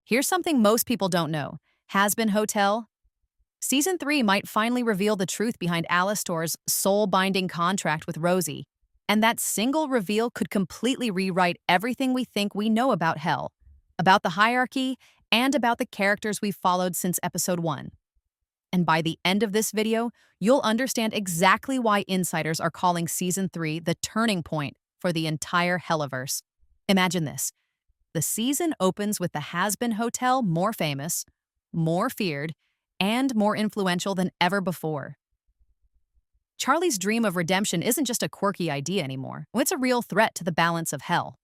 Here's something most people don't know. Hazbin Hotel. Season 3 might finally reveal the truth behind Alastor's soul-binding contract with Rosie. And that single reveal could completely rewrite everything we think we know about Hell, about the hierarchy, and about the characters we've followed since episode 1. And by the end of this video, you'll understand exactly why insiders are calling Season 3 the turning point for the entire Hellaverse. Imagine this. The season opens with the Hazbin Hotel more famous, more feared, and more influential than ever before. Charlie's dream of redemption isn't just a quirky idea anymore. It's a real threat to the balance of hell.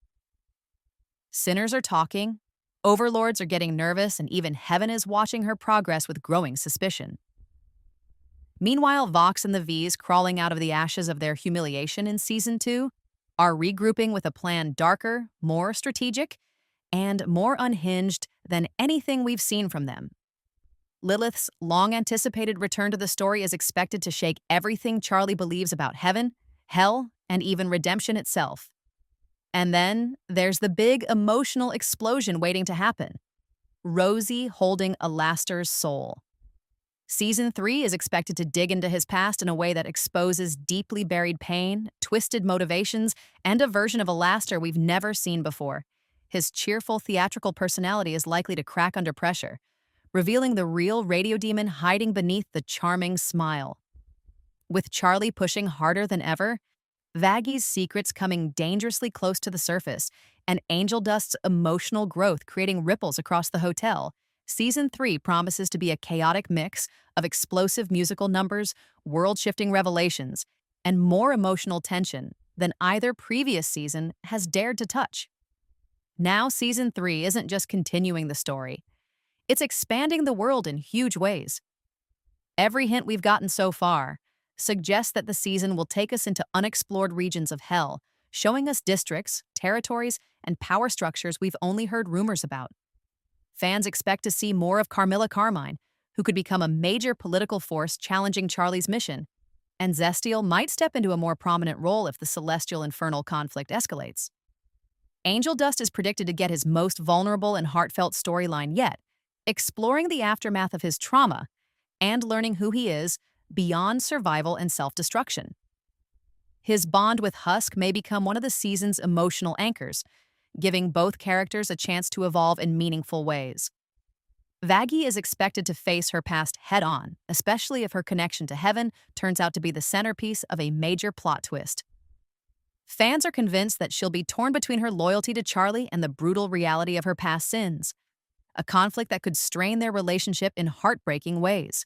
Sinners are talking, overlords are getting nervous, and even heaven is watching her progress with growing suspicion. Meanwhile, Vox and the V's, crawling out of the ashes of their humiliation in Season 2, are regrouping with a plan darker, more strategic, and more unhinged than anything we've seen from them. Lilith's long-anticipated return to the story is expected to shake everything Charlie believes about heaven, hell, and even redemption itself. And then there's the big emotional explosion waiting to happen. Rosie holding Alastor's soul. Season 3 is expected to dig into his past in a way that exposes deeply buried pain, twisted motivations, and a version of Alastor we've never seen before. His cheerful theatrical personality is likely to crack under pressure, revealing the real radio demon hiding beneath the charming smile. With Charlie pushing harder than ever, Vaggy's secrets coming dangerously close to the surface, and Angel Dust's emotional growth creating ripples across the hotel, Season 3 promises to be a chaotic mix of explosive musical numbers, world-shifting revelations, and more emotional tension than either previous season has dared to touch. Now Season 3 isn't just continuing the story. It's expanding the world in huge ways. Every hint we've gotten so far suggests that the season will take us into unexplored regions of hell, showing us districts, territories, and power structures we've only heard rumors about. Fans expect to see more of Carmilla Carmine, who could become a major political force challenging Charlie's mission, and Zestial might step into a more prominent role if the Celestial Infernal conflict escalates. Angel Dust is predicted to get his most vulnerable and heartfelt storyline yet, exploring the aftermath of his trauma and learning who he is beyond survival and self-destruction. His bond with Husk may become one of the season's emotional anchors, giving both characters a chance to evolve in meaningful ways. Vaggy is expected to face her past head-on, especially if her connection to heaven turns out to be the centerpiece of a major plot twist. Fans are convinced that she'll be torn between her loyalty to Charlie and the brutal reality of her past sins, a conflict that could strain their relationship in heartbreaking ways.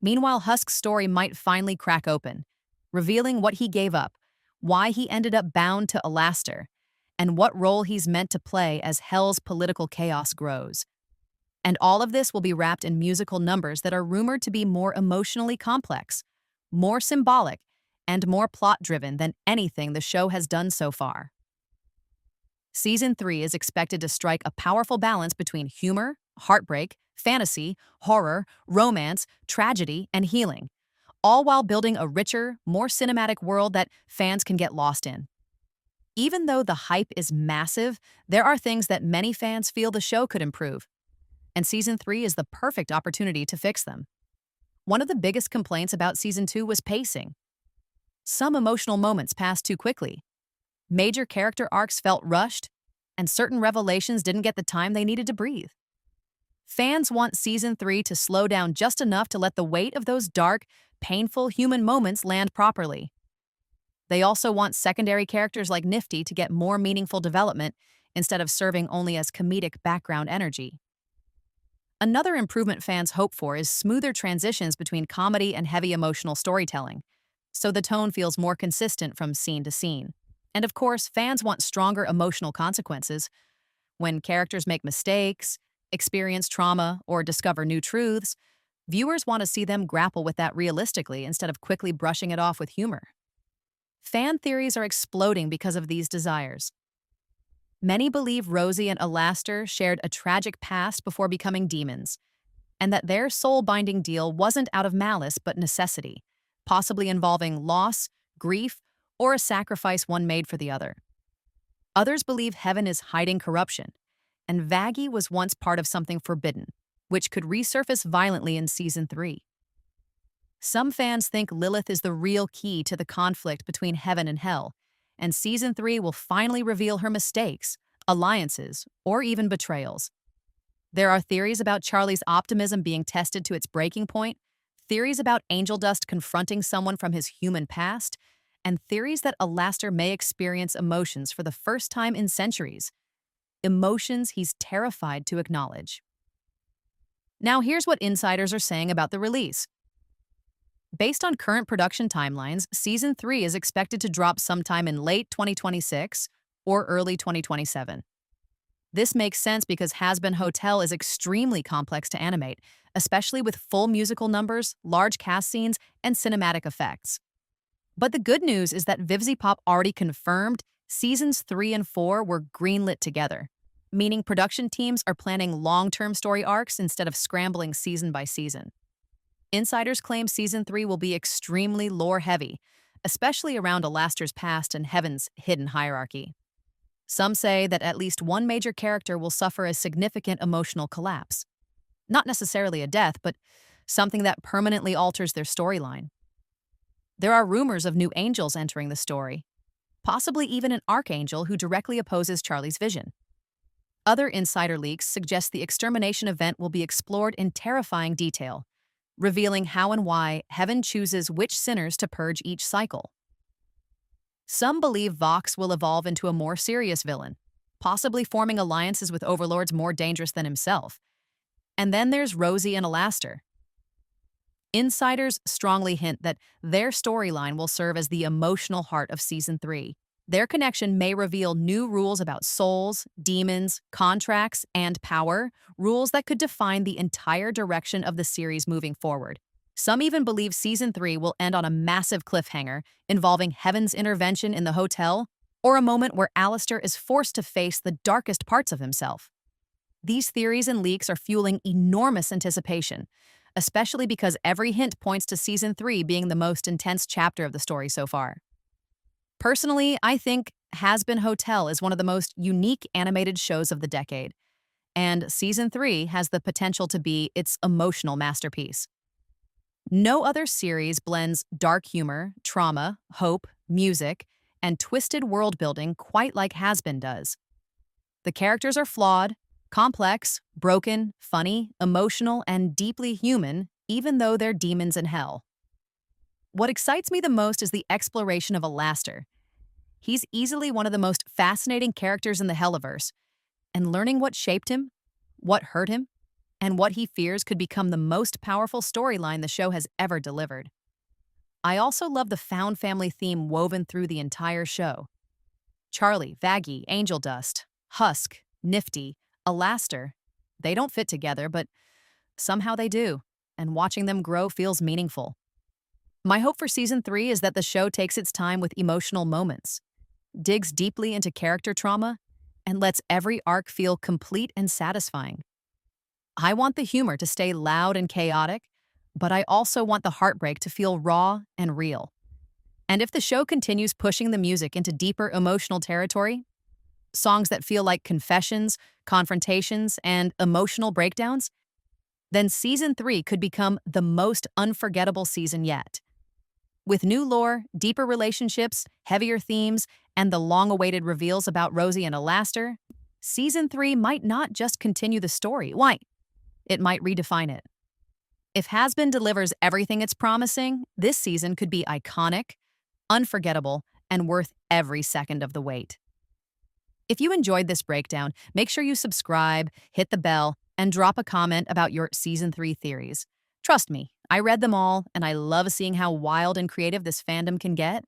Meanwhile, Husk's story might finally crack open, revealing what he gave up, why he ended up bound to Alastor, and what role he's meant to play as Hell's political chaos grows. And all of this will be wrapped in musical numbers that are rumored to be more emotionally complex, more symbolic, and more plot-driven than anything the show has done so far. Season 3 is expected to strike a powerful balance between humor, heartbreak, fantasy, horror, romance, tragedy, and healing, all while building a richer, more cinematic world that fans can get lost in. Even though the hype is massive, there are things that many fans feel the show could improve, and Season 3 is the perfect opportunity to fix them. One of the biggest complaints about Season 2 was pacing. Some emotional moments passed too quickly. Major character arcs felt rushed, and certain revelations didn't get the time they needed to breathe. Fans want Season 3 to slow down just enough to let the weight of those dark, painful human moments land properly. They also want secondary characters like Nifty to get more meaningful development instead of serving only as comedic background energy. Another improvement fans hope for is smoother transitions between comedy and heavy emotional storytelling, so the tone feels more consistent from scene to scene. And of course, fans want stronger emotional consequences. When characters make mistakes, experience trauma, or discover new truths, viewers want to see them grapple with that realistically instead of quickly brushing it off with humor. Fan theories are exploding because of these desires. Many believe Rosie and Alastor shared a tragic past before becoming demons, and that their soul-binding deal wasn't out of malice but necessity, possibly involving loss, grief, or a sacrifice one made for the other. Others believe heaven is hiding corruption, and Vaggie was once part of something forbidden, which could resurface violently in Season 3. Some fans think Lilith is the real key to the conflict between heaven and hell, and Season 3 will finally reveal her mistakes, alliances, or even betrayals. There are theories about Charlie's optimism being tested to its breaking point, theories about Angel Dust confronting someone from his human past, and theories that Alastor may experience emotions for the first time in centuries, emotions he's terrified to acknowledge. Now here's what insiders are saying about the release. Based on current production timelines, Season 3 is expected to drop sometime in late 2026 or early 2027. This makes sense because Hazbin Hotel is extremely complex to animate, especially with full musical numbers, large cast scenes, and cinematic effects. But the good news is that VivziePop already confirmed Seasons 3 and 4 were greenlit together, meaning production teams are planning long-term story arcs instead of scrambling season by season. Insiders claim Season 3 will be extremely lore-heavy, especially around Alastor's past and Heaven's hidden hierarchy. Some say that at least one major character will suffer a significant emotional collapse. Not necessarily a death, but something that permanently alters their storyline. There are rumors of new angels entering the story, possibly even an archangel who directly opposes Charlie's vision. Other insider leaks suggest the extermination event will be explored in terrifying detail, revealing how and why Heaven chooses which sinners to purge each cycle. Some believe Vox will evolve into a more serious villain, possibly forming alliances with overlords more dangerous than himself. And then there's Rosie and Alastor. Insiders strongly hint that their storyline will serve as the emotional heart of Season 3. Their connection may reveal new rules about souls, demons, contracts, and power, rules that could define the entire direction of the series moving forward. Some even believe Season 3 will end on a massive cliffhanger involving Heaven's intervention in the hotel, or a moment where Alastor is forced to face the darkest parts of himself. These theories and leaks are fueling enormous anticipation, especially because every hint points to Season 3 being the most intense chapter of the story so far. Personally, I think Hazbin Hotel is one of the most unique animated shows of the decade, and Season 3 has the potential to be its emotional masterpiece. No other series blends dark humor, trauma, hope, music, and twisted world-building quite like Hazbin does. The characters are flawed, complex, broken, funny, emotional, and deeply human, even though they're demons in hell. What excites me the most is the exploration of Alastor. He's easily one of the most fascinating characters in the Hellaverse, and learning what shaped him, what hurt him, and what he fears could become the most powerful storyline the show has ever delivered. I also love the found family theme woven through the entire show. Charlie, Vaggie, Angel Dust, Husk, Nifty, Alastor, they don't fit together, but somehow they do, and watching them grow feels meaningful. My hope for Season 3 is that the show takes its time with emotional moments, digs deeply into character trauma, and lets every arc feel complete and satisfying. I want the humor to stay loud and chaotic, but I also want the heartbreak to feel raw and real. And if the show continues pushing the music into deeper emotional territory, songs that feel like confessions, confrontations, and emotional breakdowns, then Season 3 could become the most unforgettable season yet. With new lore, deeper relationships, heavier themes, and the long-awaited reveals about Rosie and Alastor, Season 3 might not just continue the story. Why? It might redefine it. If Hazbin delivers everything it's promising, this season could be iconic, unforgettable, and worth every second of the wait. If you enjoyed this breakdown, make sure you subscribe, hit the bell, and drop a comment about your Season 3 theories. Trust me, I read them all, and I love seeing how wild and creative this fandom can get.